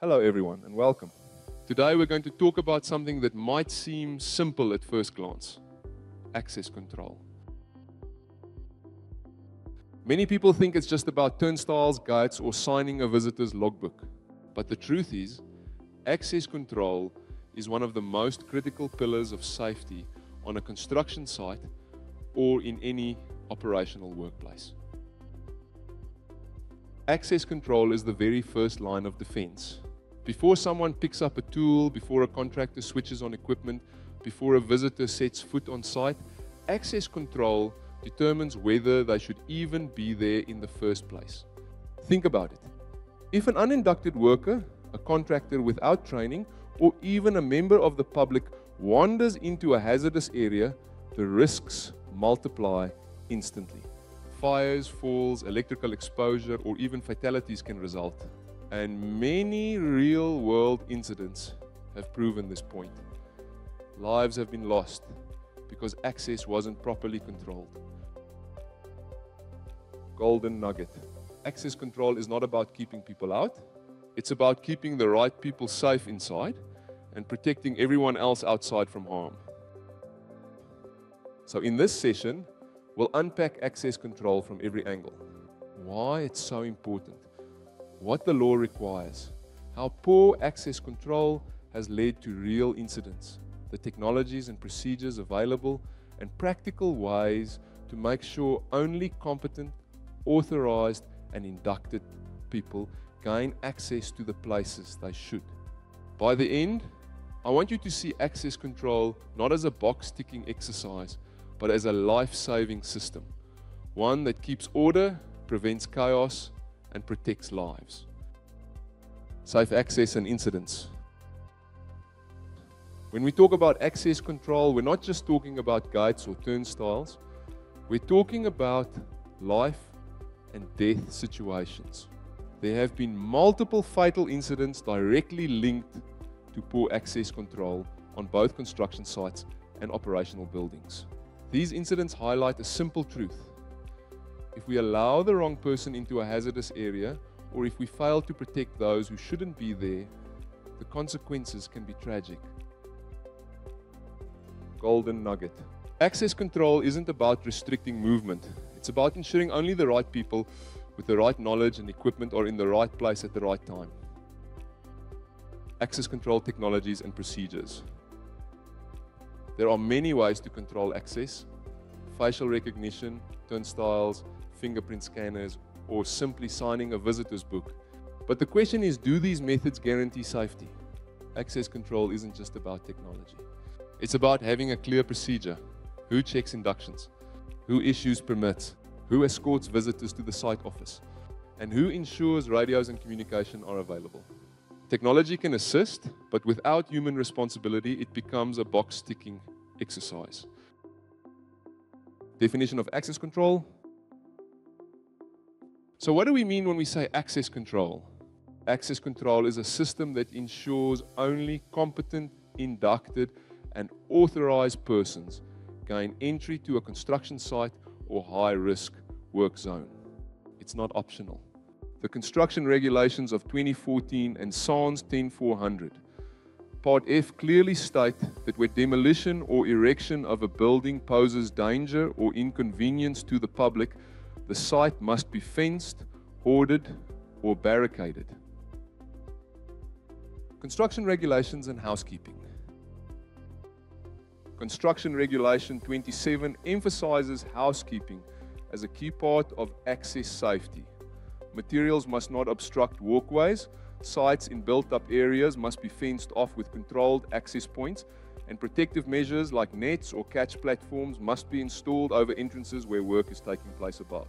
Hello everyone and welcome. Today we're going to talk about something that might seem simple at first glance: access control. Many people think it's just about turnstiles, gates, or signing a visitor's logbook. But the truth is, access control is one of the most critical pillars of safety on a construction site or in any operational workplace. Access control is the very first line of defense. Before someone picks up a tool, before a contractor switches on equipment, before a visitor sets foot on site, access control determines whether they should even be there in the first place. Think about it. If an uninducted worker, a contractor without training, or even a member of the public wanders into a hazardous area, the risks multiply instantly. Fires, falls, electrical exposure, or even fatalities can result. And many real-world incidents have proven this point. Lives have been lost because access wasn't properly controlled. Golden nugget. Access control is not about keeping people out. It's about keeping the right people safe inside and protecting everyone else outside from harm. So in this session, we'll unpack access control from every angle. Why it's so important, what the law requires, how poor access control has led to real incidents, the technologies and procedures available, and practical ways to make sure only competent, authorized, and inducted people gain access to the places they should. By the end, I want you to see access control not as a box-ticking exercise, but as a life-saving system, one that keeps order, prevents chaos, and protects lives. Safe access and incidents. When we talk about access control, we're not just talking about gates or turnstiles. We're talking about life and death situations. There have been multiple fatal incidents directly linked to poor access control on both construction sites and operational buildings. These incidents highlight a simple truth. If we allow the wrong person into a hazardous area, or if we fail to protect those who shouldn't be there, the consequences can be tragic. Golden nugget. Access control isn't about restricting movement. It's about ensuring only the right people with the right knowledge and equipment are in the right place at the right time. Access control technologies and procedures. There are many ways to control access: facial recognition, turnstiles, fingerprint scanners, or simply signing a visitor's book. But the question is, do these methods guarantee safety? Access control isn't just about technology. It's about having a clear procedure. Who checks inductions? Who issues permits? Who escorts visitors to the site office? And who ensures radios and communication are available? Technology can assist, but without human responsibility, it becomes a box-ticking exercise. Definition of access control. So what do we mean when we say access control? Access control is a system that ensures only competent, inducted, and authorized persons gain entry to a construction site or high-risk work zone. It's not optional. The construction regulations of 2014 and SANS 10400, Part F, clearly state that where demolition or erection of a building poses danger or inconvenience to the public, the site must be fenced, hoarded, or barricaded. Construction regulations and housekeeping. Construction Regulation 27 emphasizes housekeeping as a key part of access safety. Materials must not obstruct walkways. Sites in built-up areas must be fenced off with controlled access points, and protective measures like nets or catch platforms must be installed over entrances where work is taking place above.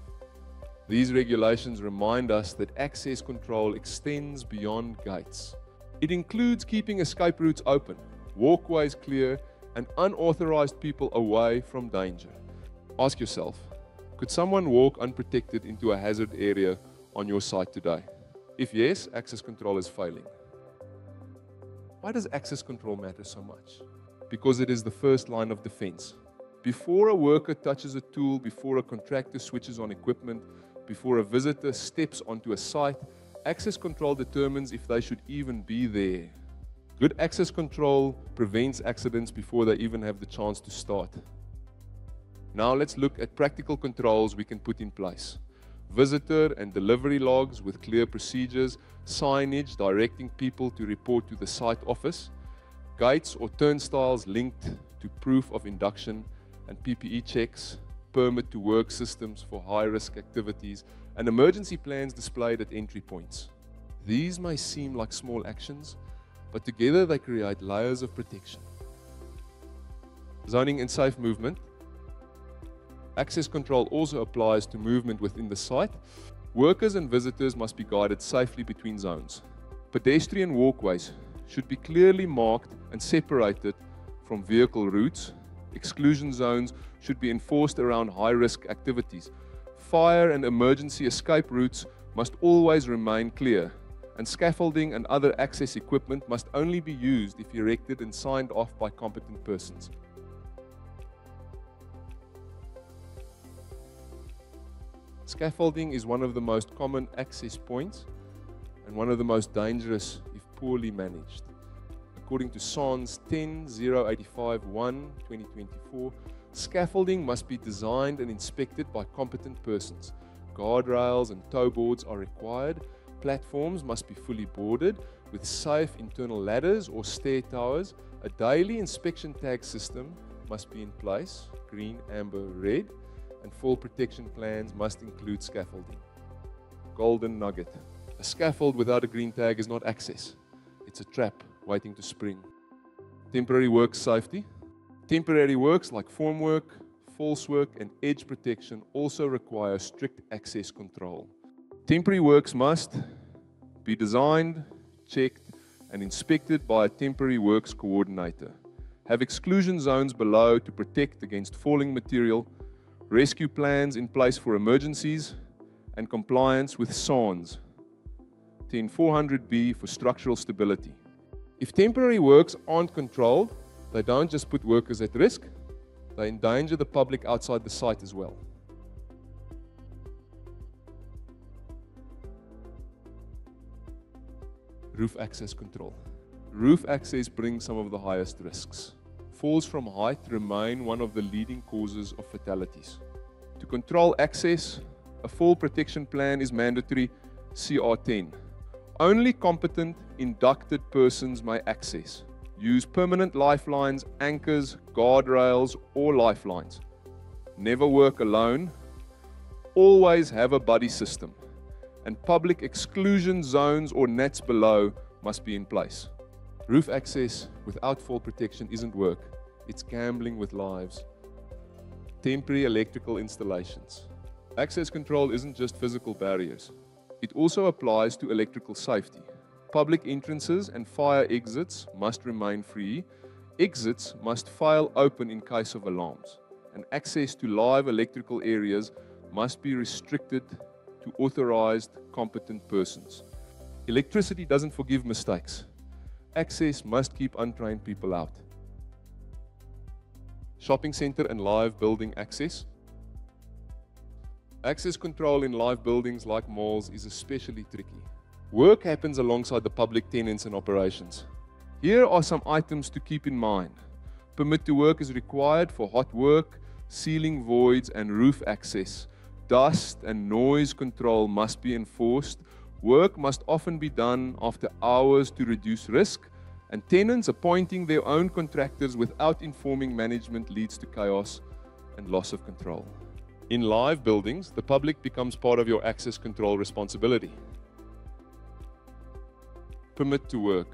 These regulations remind us that access control extends beyond gates. It includes keeping escape routes open, walkways clear, and unauthorized people away from danger. Ask yourself, could someone walk unprotected into a hazard area on your site today? If yes, access control is failing. Why does access control matter so much? Because it is the first line of defense. Before a worker touches a tool, before a contractor switches on equipment, before a visitor steps onto a site, Access control determines if they should even be there. Good access control prevents accidents before they even have the chance to start. Now let's look at practical controls we can put in place. Visitor and delivery logs with clear procedures, signage directing people to report to the site office, gates or turnstiles linked to proof of induction, and PPE checks, permit to work systems for high-risk activities, and emergency plans displayed at entry points. These may seem like small actions, but together they create layers of protection. Zoning and safe movement. Access control also applies to movement within the site. Workers and visitors must be guided safely between zones. Pedestrian walkways should be clearly marked and separated from vehicle routes. Exclusion zones should be enforced around high-risk activities. Fire and emergency escape routes must always remain clear, and scaffolding and other access equipment must only be used if erected and signed off by competent persons. Scaffolding is one of the most common access points and one of the most dangerous if poorly managed. According to SANS 10-085-1-2024, scaffolding must be designed and inspected by competent persons. Guardrails and tow boards are required. Platforms must be fully boarded with safe internal ladders or stair towers. A daily inspection tag system must be in place, green, amber, red, and fall protection plans must include scaffolding. Golden nugget. A scaffold without a green tag is not access. It's a trap waiting to spring. Temporary work safety. Temporary works like formwork, false work, and edge protection also require strict access control. Temporary works must be designed, checked, and inspected by a temporary works coordinator. Have exclusion zones below to protect against falling material, rescue plans in place for emergencies, and compliance with SANS 10400B for structural stability. If temporary works aren't controlled, they don't just put workers at risk, they endanger the public outside the site as well. Roof access control. Roof access brings some of the highest risks. Falls from height remain one of the leading causes of fatalities. To control access, a fall protection plan is mandatory, CR10. Only competent, inducted persons may access. Use permanent lifelines, anchors, guardrails, or lifelines. Never work alone. Always have a buddy system. And public exclusion zones or nets below must be in place. Roof access without fall protection isn't work. It's gambling with lives. Temporary electrical installations. Access control isn't just physical barriers. It also applies to electrical safety. Public entrances and fire exits must remain free. Exits must fail open in case of alarms. And access to live electrical areas must be restricted to authorized, competent persons. Electricity doesn't forgive mistakes. Access must keep untrained people out. Shopping center and live building access. Access control in live buildings like malls is especially tricky. Work happens alongside the public tenants and operations. Here are some items to keep in mind. Permit to work is required for hot work, ceiling voids, and roof access. Dust and noise control must be enforced. Work must often be done after hours to reduce risk, and tenants appointing their own contractors without informing management leads to chaos and loss of control. In live buildings, the public becomes part of your access control responsibility. Permit to work.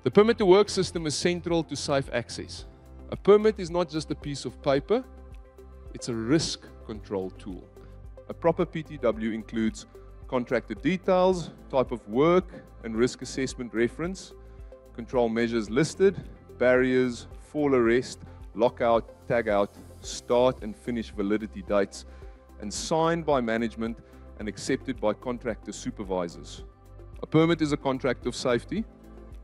The permit to work system is central to safe access. A permit is not just a piece of paper, it's a risk control tool. A proper PTW includes contractor details, type of work, and risk assessment reference, control measures listed, barriers, fall arrest, lockout, tag out, start and finish validity dates, and signed by management and accepted by contractor supervisors. A permit is a contract of safety.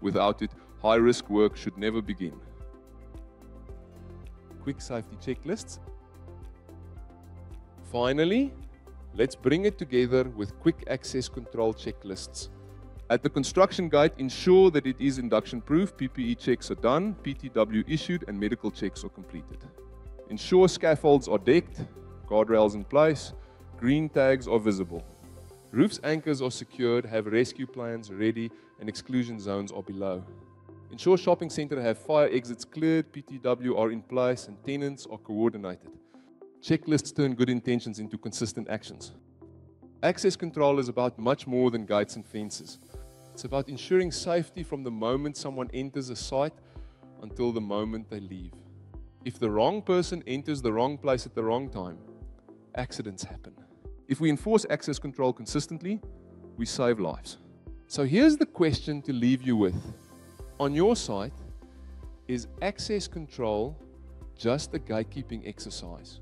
Without it, high-risk work should never begin. Quick safety checklists. Finally, Let's bring it together with quick access control checklists. At the construction gate, ensure that it is induction proof, PPE checks are done, PTW issued and medical checks are completed. Ensure scaffolds are decked, guardrails in place, green tags are visible. Roof's anchors are secured, have rescue plans ready and exclusion zones are below. Ensure shopping centre have fire exits cleared, PTW are in place and tenants are coordinated. Checklists turn good intentions into consistent actions. Access control is about much more than gates and fences. It's about ensuring safety from the moment someone enters a site until the moment they leave. If the wrong person enters the wrong place at the wrong time, accidents happen. If we enforce access control consistently, we save lives. So here's the question to leave you with. On your site, is access control just a gatekeeping exercise?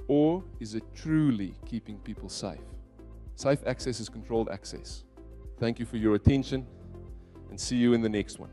Or is it truly keeping people safe? Safe access is controlled access. Thank you for your attention and see you in the next one.